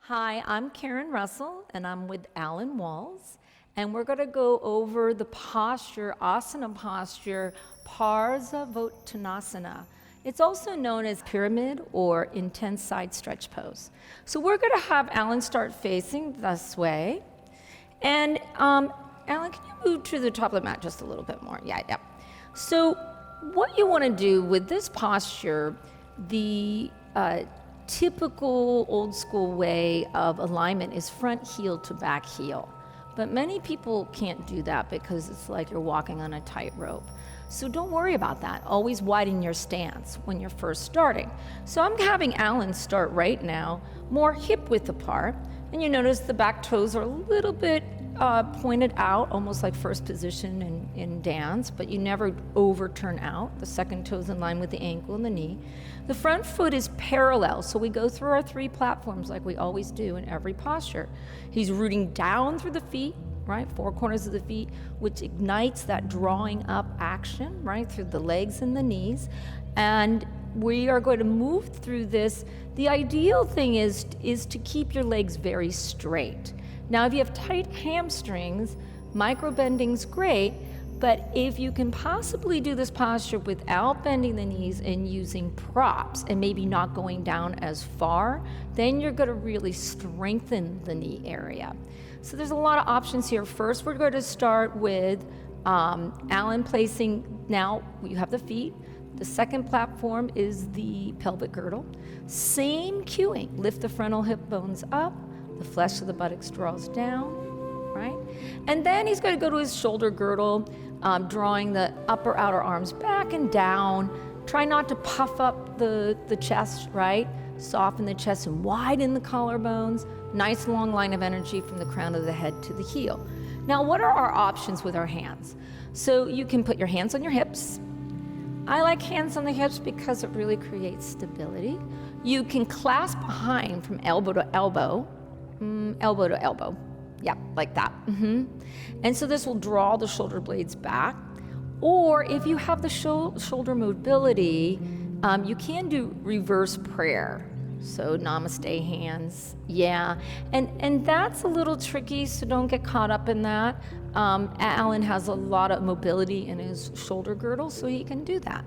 Hi, I'm Karen Russell, and I'm with Alan Walls, and we're going to go over the posture, asana posture, Parsvottanasana. It's also known as pyramid or intense side stretch pose. So we're going to have Alan start facing this way. And Alan, can you move to the top of the mat just a little bit more? Yeah. So what you want to do with this posture, the typical old school way of alignment is front heel to back heel. But many people can't do that because it's like you're walking on a tightrope. So don't worry about that. Always widen your stance when you're first starting. So I'm having Alan start right now, more hip width apart. And you notice the back toes are a little bit pointed out, almost like first position in dance, but you never overturn out. The second toe's in line with the ankle and the knee. The front foot is parallel, so we go through our 3 platforms like we always do in every posture. He's rooting down through the feet, right? 4 corners of the feet, which ignites that drawing up action, right? Through the legs and the knees. And we are going to move through this. The ideal thing is to keep your legs very straight. Now, if you have tight hamstrings, micro bending's great, but if you can possibly do this posture without bending the knees and using props and maybe not going down as far, then you're going to really strengthen the knee area. So there's a lot of options here. First, we're going to start with Alan placing, now you have the feet. The second platform is the pelvic girdle. Same cueing, lift the frontal hip bones up, the flesh of the buttocks draws down, right? And then he's going to go to his shoulder girdle, drawing the upper outer arms back and down. Try not to puff up the chest, right? Soften the chest and widen the collarbones. Nice long line of energy from the crown of the head to the heel. Now, what are our options with our hands? So you can put your hands on your hips. I like hands on the hips because it really creates stability. You can clasp behind from elbow to elbow. Elbow to elbow. Yeah, like that. And so this will draw the shoulder blades back. Or if you have the shoulder mobility, you can do reverse prayer. So namaste hands. Yeah. And that's a little tricky, so don't get caught up in that. Alan has a lot of mobility in his shoulder girdle, so he can do that.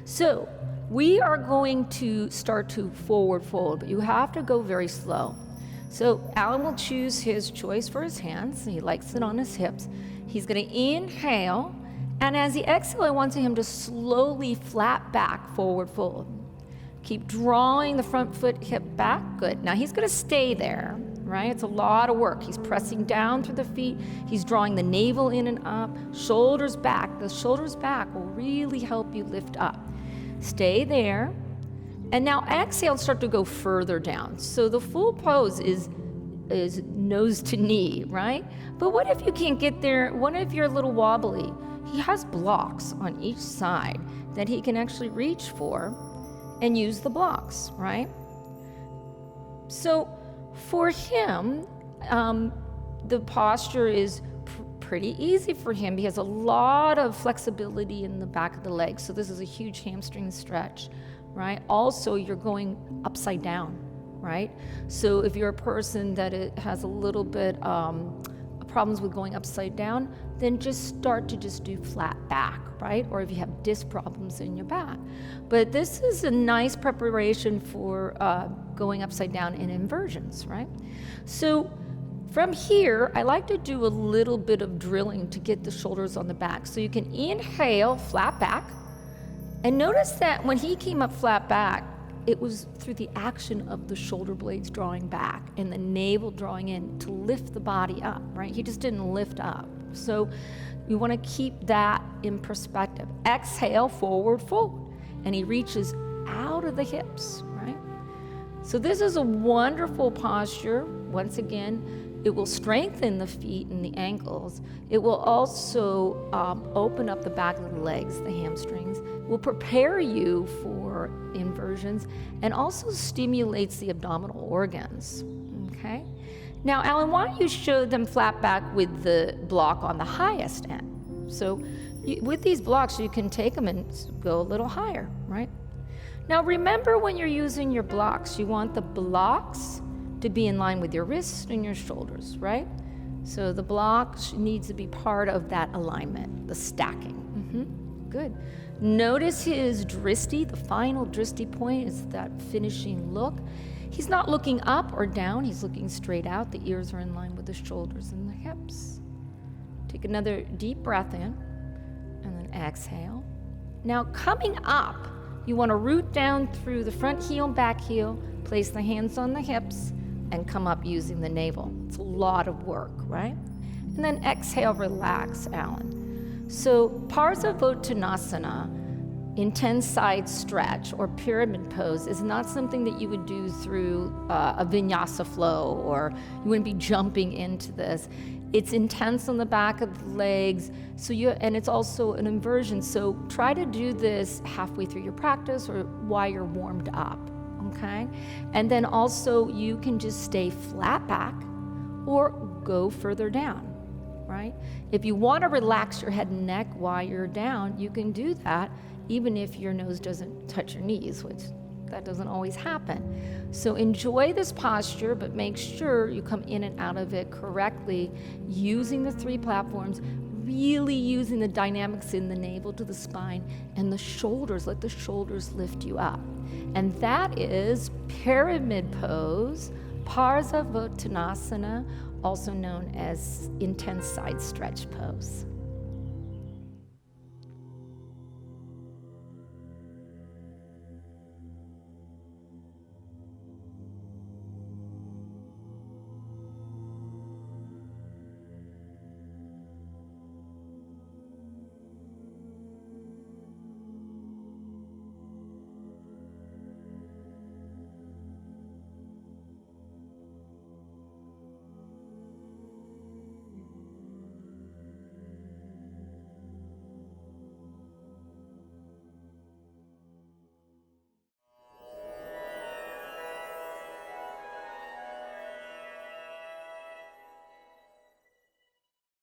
So we are going to start to forward fold, but you have to go very slow. So Alan will choose his choice for his hands. He likes it on his hips. He's going to inhale, and as he exhales, I want him to slowly flat back, forward fold. Keep drawing the front foot, hip back. Good. Now he's going to stay there, right? It's a lot of work. He's pressing down through the feet. He's drawing the navel in and up. Shoulders back. The shoulders back will really help you lift up. Stay there. And now exhale, start to go further down. So the full pose is nose to knee, right? But what if you can't get there? What if you're a little wobbly? He has blocks on each side that he can actually reach for and use the blocks, right? So for him, the posture is pretty easy for him. He has a lot of flexibility in the back of the legs. So this is a huge hamstring stretch, right? Also, you're going upside down, right? So if you're a person that has a little bit problems with going upside down, then just start to just do flat back, right? Or if you have disc problems in your back. But this is a nice preparation for going upside down in inversions, right? So from here, I like to do a little bit of drilling to get the shoulders on the back. So you can inhale, flat back. And notice that when he came up flat back, it was through the action of the shoulder blades drawing back and the navel drawing in to lift the body up, right? He just didn't lift up. So you want to keep that in perspective. Exhale, forward fold. And he reaches out of the hips, right? So this is a wonderful posture. Once again, it will strengthen the feet and the ankles. It will also open up the back of the legs, the hamstrings. It will prepare you for inversions and also stimulates the abdominal organs, okay? Now, Alan, why don't you show them flat back with the block on the highest end? So with these blocks, you can take them and go a little higher, right? Now, remember when you're using your blocks, you want the blocks to be in line with your wrists and your shoulders, right? So the block needs to be part of that alignment, the stacking. Good. Notice his drishti, the final drishti point is that finishing look. He's not looking up or down, he's looking straight out. The ears are in line with the shoulders and the hips. Take another deep breath in, and then exhale. Now coming up, you want to root down through the front heel, back heel, place the hands on the hips, and come up using the navel. It's a lot of work, right? And then exhale, relax, Alan. So Parsvottanasana, intense side stretch or pyramid pose, is not something that you would do through a vinyasa flow, or you wouldn't be jumping into this. It's intense on the back of the legs, and it's also an inversion. So try to do this halfway through your practice or while you're warmed up, okay? And then also you can just stay flat back or go further down, right? If you want to relax your head and neck while you're down, you can do that even if your nose doesn't touch your knees, which that doesn't always happen. So enjoy this posture, but make sure you come in and out of it correctly using the 3 platforms, really using the dynamics in the navel to the spine and the shoulders. Let the shoulders lift you up. And that is pyramid pose, Parsvottanasana, also known as intense side stretch pose.